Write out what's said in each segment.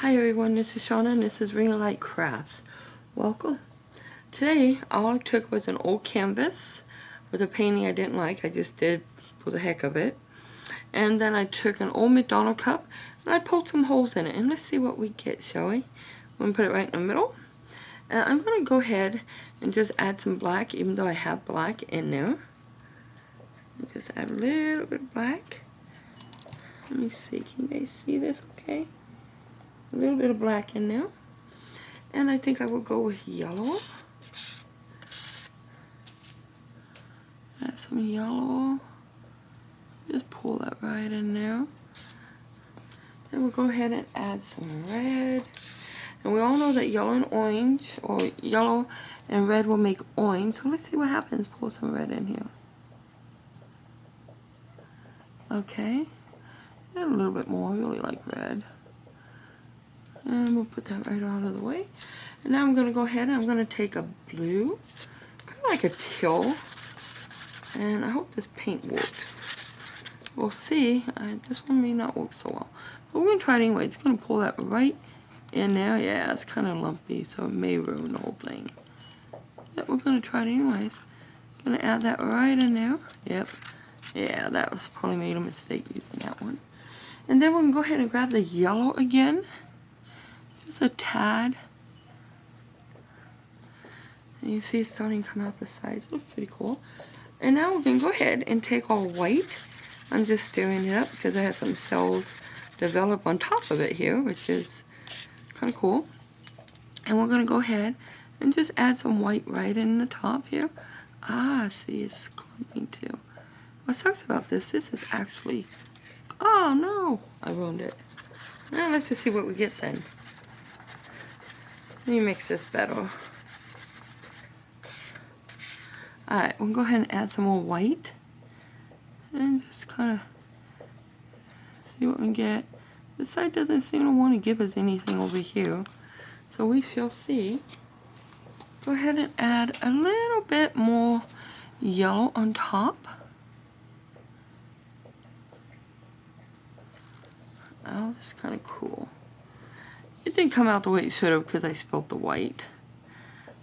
Hi everyone, this is Shauna and this is Ring of Light Crafts. Welcome. Today, all I took was an old canvas with a painting I didn't like. I just did for the heck of it. And then I took an old McDonald cup and I poked some holes in it. And let's see what we get, shall we? I'm going to put it right in the middle. And I'm going to go ahead and just add some black, even though I have black in there. Just add a little bit of black. Let me see, can you guys see this okay? A little bit of black in there. And I think I will go with yellow. Add some yellow. Just pull that right in there. Then we'll go ahead and add some red. And we all know that yellow and orange, or yellow and red will make orange. So let's see what happens. Pull some red in here. Okay. And a little bit more. I really like red. And we'll put that right out of the way. And now I'm going to go ahead and I'm going to take a blue, kind of like a teal. And I hope this paint works. We'll see. This one may not work so well. But we're going to try it anyway. It's going to pull that right in there. Yeah, it's kind of lumpy, so it may ruin the whole thing. Yep, we're going to try it anyways. Going to add that right in there. Yep. Yeah, that was probably made a mistake using that one. And then we're going to go ahead and grab the yellow again. Just a tad. And you see it's starting to come out the sides. It looks pretty cool. And now we're going to go ahead and take our white. I'm just stirring it up because I have some cells develop on top of it here, which is kind of cool. And we're going to go ahead and just add some white right in the top here. Ah, see, it's clumping too. What sucks about this is actually... Oh, no! I ruined it. Now let's just see what we get then. Let me mix this better. Alright, we'll go ahead and add some more white. And just kind of see what we get. This side doesn't seem to want to give us anything over here. So we shall see. Go ahead and add a little bit more yellow on top. Oh, this is kind of cool. It didn't come out the way it should have because I spilled the white.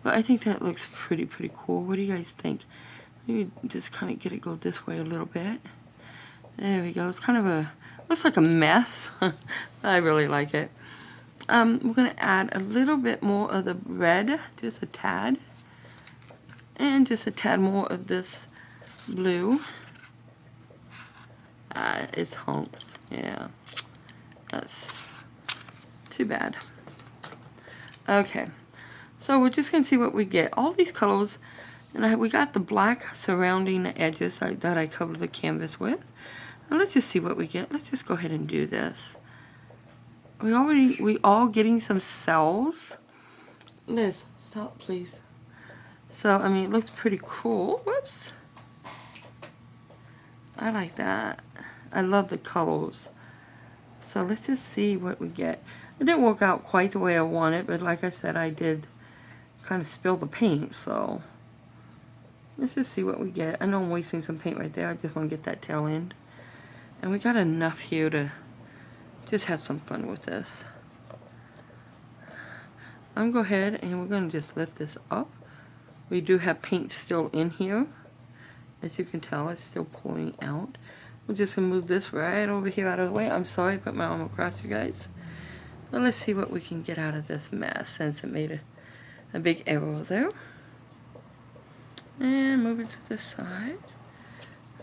But I think that looks pretty cool. What do you guys think? Maybe just kind of get it go this way a little bit. There we go. It's kind of a, looks like a mess. I really like it. We're going to add a little bit more of the red, just a tad. And just a tad more of this blue. It's hunks. Yeah. That's too bad. Okay. So we're just going to see what we get. All these colors, and we got the black surrounding the edges that I covered the canvas with. And let's just see what we get. Let's just go ahead and do this. We all getting some cells. Liz, stop please. So, I mean, it looks pretty cool. Whoops. I like that. I love the colors. So let's just see what we get. It didn't work out quite the way I wanted, but like I said, I did kind of spill the paint, so let's just see what we get. I know I'm wasting some paint right there. I just want to get that tail end. And we got enough here to just have some fun with this. I'm going to go ahead and we're going to just lift this up. We do have paint still in here. As you can tell, it's still pouring out. We're just going to move this right over here out of the way. I'm sorry I put my arm across you guys. But let's see what we can get out of this mess since it made a big arrow there. And move it to the side.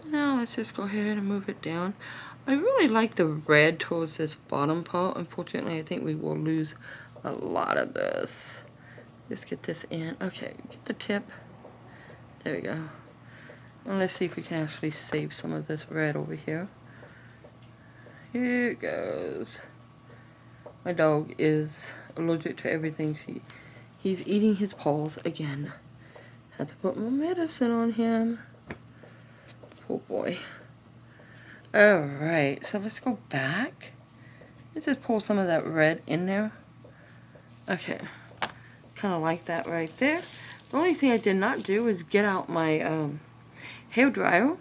Now let's just go ahead and move it down. I really like the red towards this bottom part. Unfortunately, I think we will lose a lot of this. Just get this in. Okay, get the tip. There we go. And let's see if we can actually save some of this red over here. Here it goes. My dog is allergic to everything. He's eating his paws again. Had to put more medicine on him. Poor boy. Alright, so let's go back. Let's just pull some of that red in there. Okay. Kind of like that right there. The only thing I did not do is get out my hair dryer.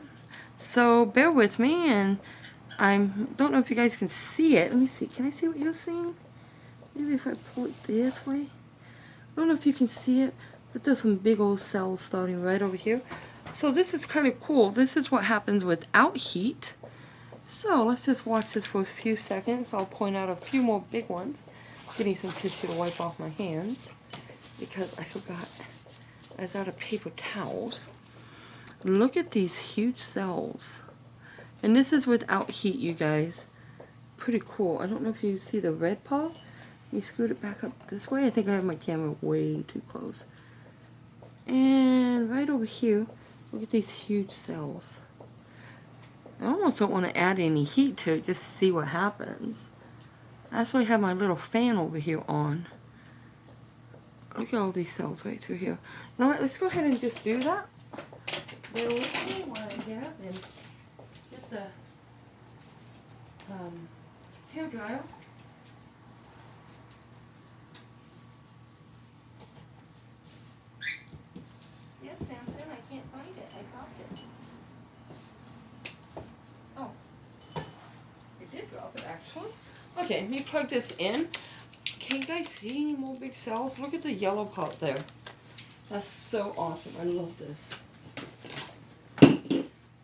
So bear with me, and I don't know if you guys can see it. Let me see. Can I see what you're seeing? Maybe if I pull it this way. I don't know if you can see it, but there's some big old cells starting right over here. So this is kind of cool. This is what happens without heat. So let's just watch this for a few seconds. I'll point out a few more big ones. Getting some tissue to wipe off my hands because I forgot I was out of paper towels. Look at these huge cells. And this is without heat, you guys. Pretty cool. I don't know if you see the red part. Let me scoot it back up this way. I think I have my camera way too close. And right over here, look at these huge cells. I almost don't want to add any heat to it, just see what happens. I actually have my little fan over here on. Look at all these cells right through here. You know what, let's go ahead and just do that. Bear with me while I get up and get the hair dryer. Yes, Samson, I can't find it. I dropped it. Oh. I did drop it, actually. Okay, let me plug this in. Can you guys see any more big cells? Look at the yellow part there. That's so awesome. I love this.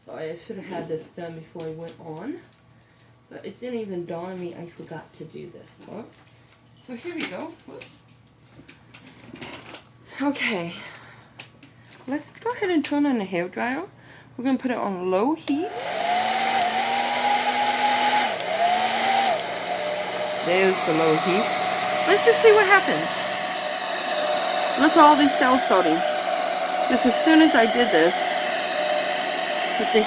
Sorry, I should have had this done before I went on. But it didn't even dawn on me I forgot to do this part. So here we go. Whoops. Okay. Let's go ahead and turn on the hair dryer. We're going to put it on low heat. There's the low heat. Let's just see what happens. Look at all these cells starting. Just as soon as I did this, with the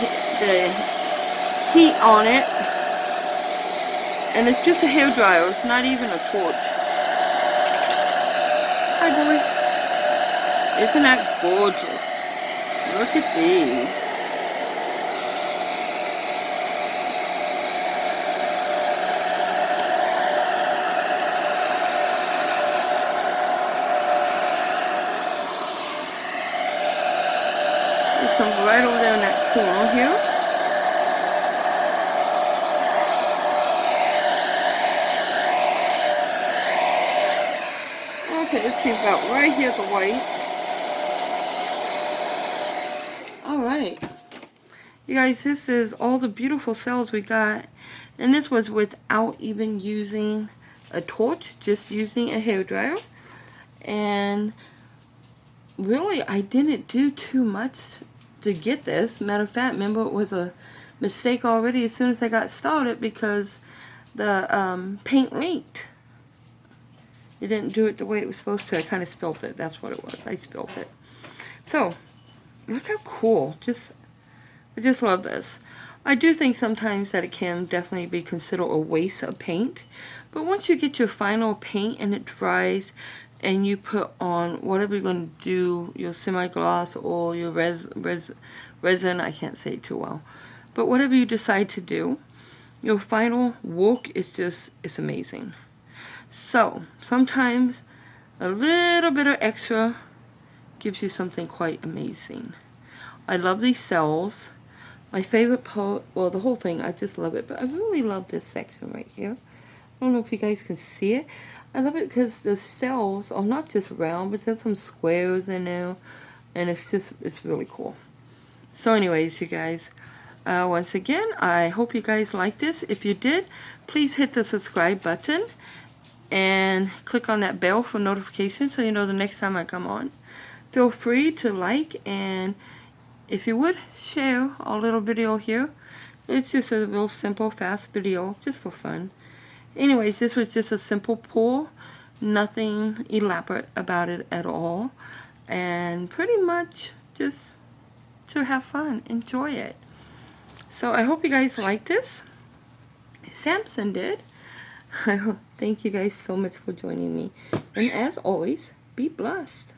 heat on it, and it's just a hair dryer, it's not even a torch. Hi, boy. Isn't that gorgeous? Look at these. There's some right over there in that corner here. Okay, let's see about right here at the white. Alright. You guys, this is all the beautiful cells we got. And this was without even using a torch, just using a hairdryer. And really, I didn't do too much to get this. Matter of fact, remember, it was a mistake already as soon as I got started because the paint leaked. It didn't do it the way it was supposed to. I kind of spilled it. That's what it was. I spilled it. So, look how cool. I just love this. I do think sometimes that it can definitely be considered a waste of paint. But once you get your final paint and it dries and you put on whatever you're going to do, your semi-gloss or your resin, I can't say it too well. But whatever you decide to do, your final work is it's amazing. So, sometimes a little bit of extra gives you something quite amazing. I love these cells. My favorite part, well, the whole thing, I just love it. But I really love this section right here. I don't know if you guys can see it. I love it because the cells are not just round, but there's some squares in there. And it's really cool. So anyways, you guys, once again, I hope you guys like this. If you did, please hit the subscribe button. And click on that bell for notifications so you know the next time I come on. Feel free to like, and if you would, share our little video here. It's just a real simple, fast video, just for fun. Anyways, this was just a simple pull. Nothing elaborate about it at all. And pretty much just to have fun. Enjoy it. So I hope you guys like this. Samson did. Thank you guys so much for joining me. And as always, be blessed.